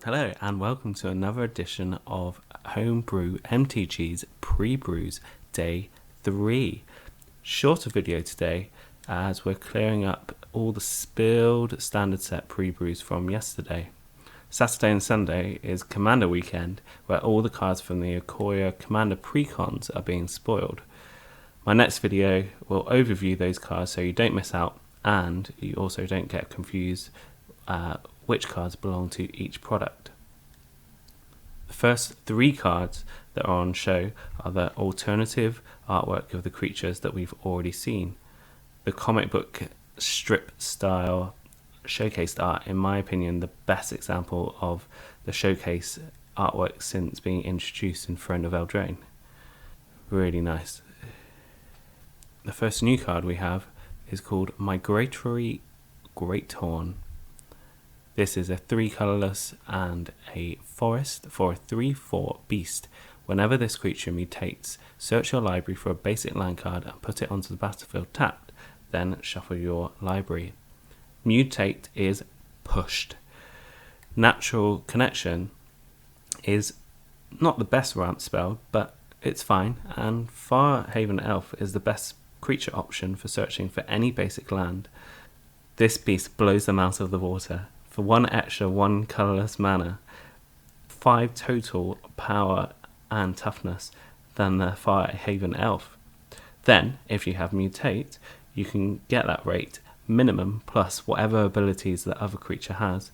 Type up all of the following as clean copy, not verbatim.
Hello and welcome to another edition of Homebrew MTG's Pre-BREWS Day 3. Shorter video today as we're clearing up all the spilled standard set pre-brews from yesterday. Saturday and Sunday is Commander weekend, where all the cards from the Ikoria Commander precons are being spoiled. My next video will overview those cards so you don't miss out and you also don't get confused which cards belong to each product. The first three cards that are on show are the alternative artwork of the creatures that we've already seen. The comic book strip style showcased art, in my opinion, the best example of the showcase artwork since being introduced in Throne of Eldraine. Really nice. The first new card we have is called Migratory Greathorn. This is a 3 colourless and a forest for a 3/4 beast. Whenever this creature mutates, search your library for a basic land card and put it onto the battlefield tapped, then shuffle your library. Mutate is pushed. Natural Connection is not the best ramp spell, but it's fine, and Farhaven Elf is the best creature option for searching for any basic land. This beast blows them out of the water. For 1 extra 1 colourless mana, 5 total power and toughness than the Farhaven Elf. Then, if you have Mutate, you can get that rate minimum plus whatever abilities the other creature has.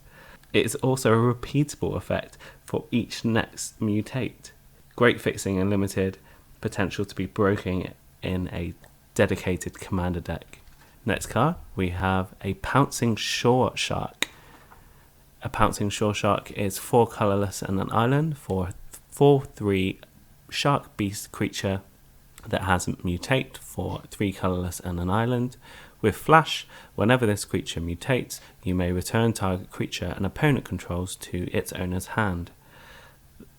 It is also a repeatable effect for each next Mutate. Great fixing and limited, potential to be broken in a dedicated commander deck. Next card, we have a Pouncing Shore Shark. A Pouncing Shore Shark is 4 colourless and an island for 4/3 shark beast creature that has Mutate for 3 colourless and an island. With Flash, whenever this creature mutates, you may return target creature an opponent controls to its owner's hand.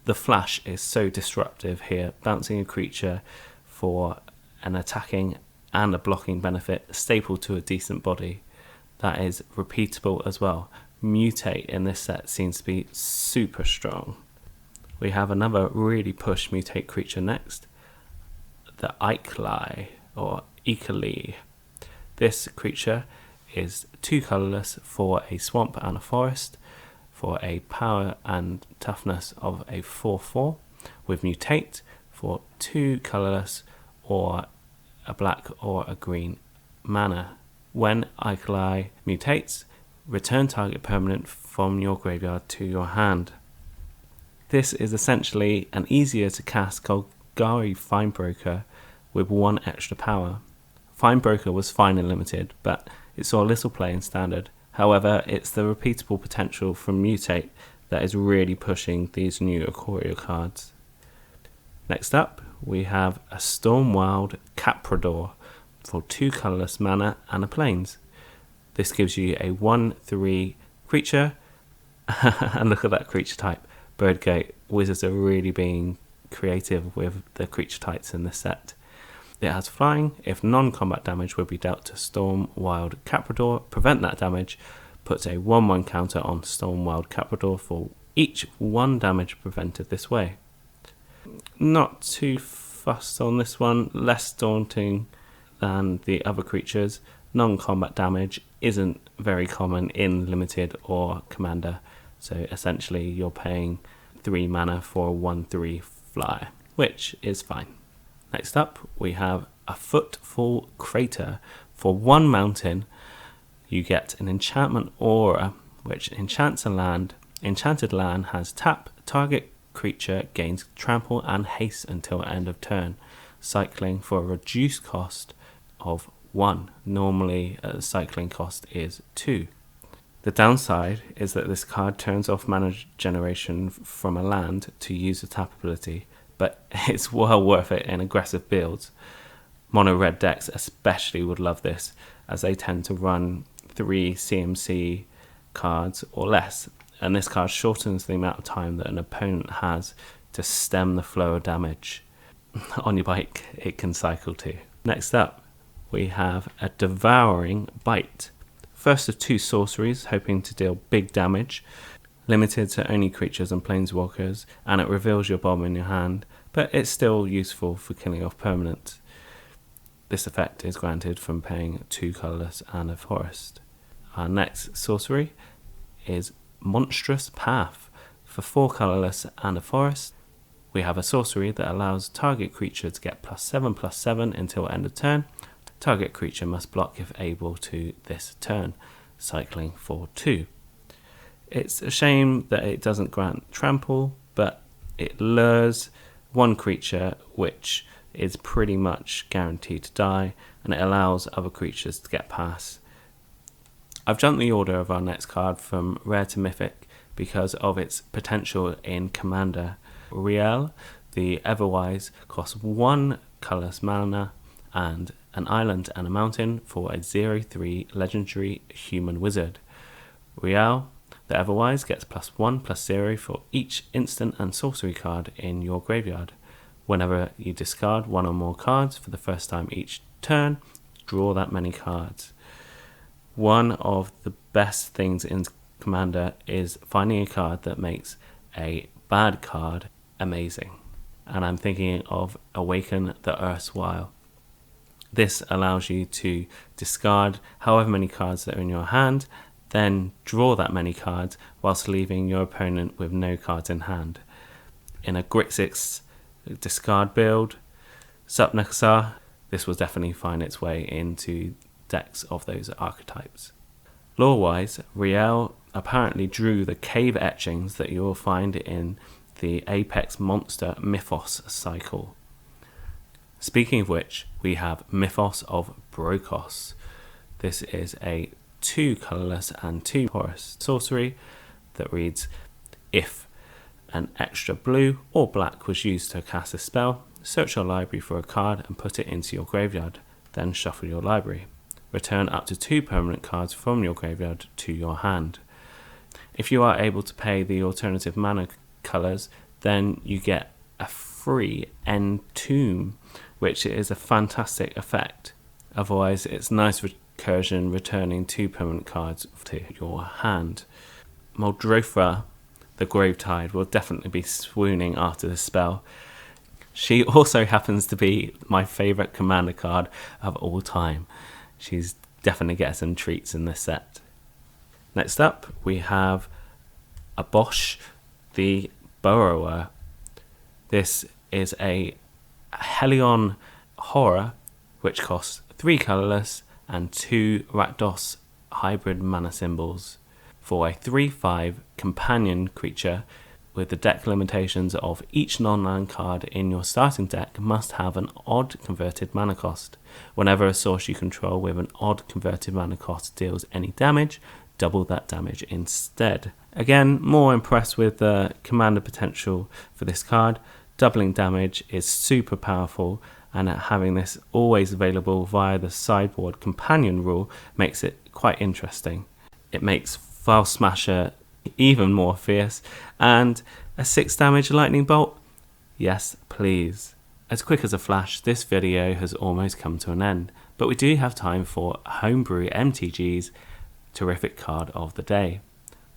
The Flash is so disruptive here, bouncing a creature for an attacking and a blocking benefit, staple to a decent body. That is repeatable as well. Mutate in this set seems to be super strong. We have another really push mutate creature next, the Ikoria or Ikoria. This creature is 2 colourless for a swamp and a forest for a power and toughness of a 4/4 with Mutate for 2 colourless or a black or a green mana. When Ikoria mutates, return target permanent from your graveyard to your hand. This is essentially an easier to cast Golgari Finebroker with 1 extra power. Finebroker was fine and limited, but it saw little play in standard. However, it's the repeatable potential from Mutate that is really pushing these new Ikoria cards. Next up, we have a Stormwild Caprador for 2 colourless mana and a plains. This gives you a 1/3 creature, and look at that creature type. Birdgate. Wizards are really being creative with the creature types in this set. It has flying. If non-combat damage will be dealt to Stormwild Caprador, prevent that damage. Puts a 1/1 counter on Stormwild Caprador for each 1 damage prevented this way. Not too fussed on this one, less daunting than the other creatures. Non-combat damage isn't very common in limited or commander, so essentially you're paying 3 mana for a 1/3 fly, which is fine. Next up, we have a Footfall Crater. For 1 mountain, you get an enchantment aura, which enchants a land. Enchanted land has tap, target creature gains trample and haste until end of turn, cycling for a reduced cost of 1. Normally, cycling cost is 2. The downside is that this card turns off mana generation from a land to use the tap ability, but it's well worth it in aggressive builds. Mono red decks especially would love this, as they tend to run 3 CMC cards or less, and this card shortens the amount of time that an opponent has to stem the flow of damage. On your bike, it can cycle too. Next up, we have a Devouring Bite. First of 2 sorceries, hoping to deal big damage. limited to only creatures and planeswalkers, and it reveals your bomb in your hand, but it's still useful for killing off permanents. This effect is granted from paying 2 colourless and a forest. Our next sorcery is Monstrous Path. For 4 colourless and a forest, we have a sorcery that allows target creature to get +7/+7 until end of turn. Target creature must block if able to this turn, cycling for 2. It's a shame that it doesn't grant trample, but it lures one creature which is pretty much guaranteed to die, and it allows other creatures to get past. I've jumped the order of our next card from rare to mythic because of its potential in Commander. Riel, the Everwise, costs 1 colourless mana and an island and a mountain for a 0/3 legendary human wizard. Riel, the Everwise, gets +1/+0 for each instant and sorcery card in your graveyard. Whenever you discard 1 or more cards for the first time each turn, draw that many cards. One of the best things in Commander is finding a card that makes a bad card amazing. And I'm thinking of Awaken the Erstwhile. This allows you to discard however many cards that are in your hand, then draw that many cards whilst leaving your opponent with no cards in hand. In a Grixis discard build, Supnakasar, this will definitely find its way into decks of those archetypes. Lore-wise, Riel apparently drew the cave etchings that you will find in the Apex Monster Mythos cycle. Speaking of which, we have Mythos of Brokos. This is a 2 colourless and 2 forest sorcery that reads, if an extra blue or black was used to cast a spell, search your library for a card and put it into your graveyard, then shuffle your library. Return up to 2 permanent cards from your graveyard to your hand. If you are able to pay the alternative mana colours, then you get a free Entomb, which is a fantastic effect. Otherwise, it's nice recursion returning 2 permanent cards to your hand. Muldrofra, the Gravetide, will definitely be swooning after this spell. She also happens to be my favourite Commander card of all time. She's definitely getting some treats in this set. Next up, we have Abosh, the Burrower. This is a Helion horror which costs 3 colourless and 2 Rakdos hybrid mana symbols for a 3/5 companion creature with the deck limitations of each non-land card in your starting deck must have an odd converted mana cost. Whenever a source you control with an odd converted mana cost deals any damage, double that damage instead. Again, more impressed with the commander potential for this card. Doubling damage is super powerful, and having this always available via the sideboard companion rule makes it quite interesting. It makes File Smasher even more fierce, and a 6 damage lightning bolt? Yes, please. As quick as a flash, this video has almost come to an end, but we do have time for Homebrew MTG's terrific card of the day.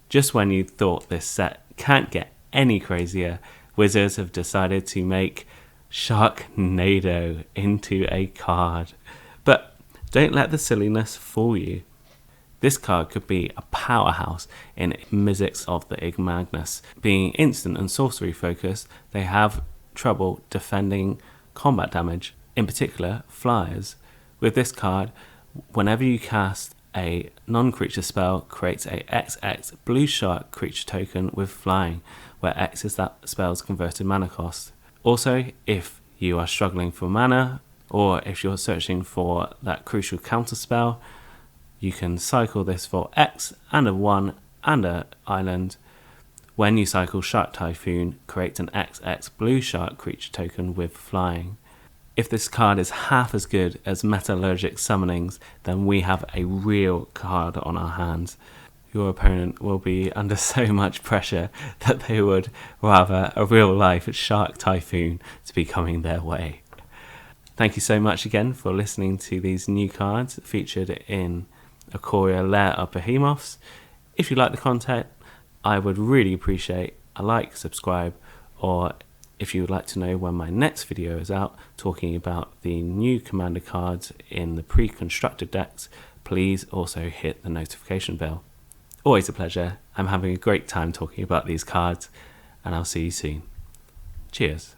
Just when you thought this set can't get any crazier, Wizards have decided to make Sharknado into a card. But don't let the silliness fool you. This card could be a powerhouse in Mizzix of the Igmagnus. Being instant and sorcery focused, they have trouble defending combat damage, in particular flyers. With this card, whenever you cast a non-creature spell, creates a XX blue shark creature token with flying, where X is that spell's converted mana cost. Also, if you are struggling for mana, or if you're searching for that crucial counter spell, you can cycle this for X and a 1 and an island. When you cycle Shark Typhoon, create an XX blue shark creature token with flying. If this card is half as good as Metallurgic Summonings, then we have a real card on our hands. Your opponent will be under so much pressure that they would rather a real life Shark Typhoon to be coming their way. Thank you so much again for listening to these new cards featured in Ikoria Lair of Behemoths. If you like the content, I would really appreciate a like, subscribe, or if you would like to know when my next video is out talking about the new commander cards in the pre-constructed decks, please also hit the notification bell. Always a pleasure. I'm having a great time talking about these cards, and I'll see you soon. Cheers.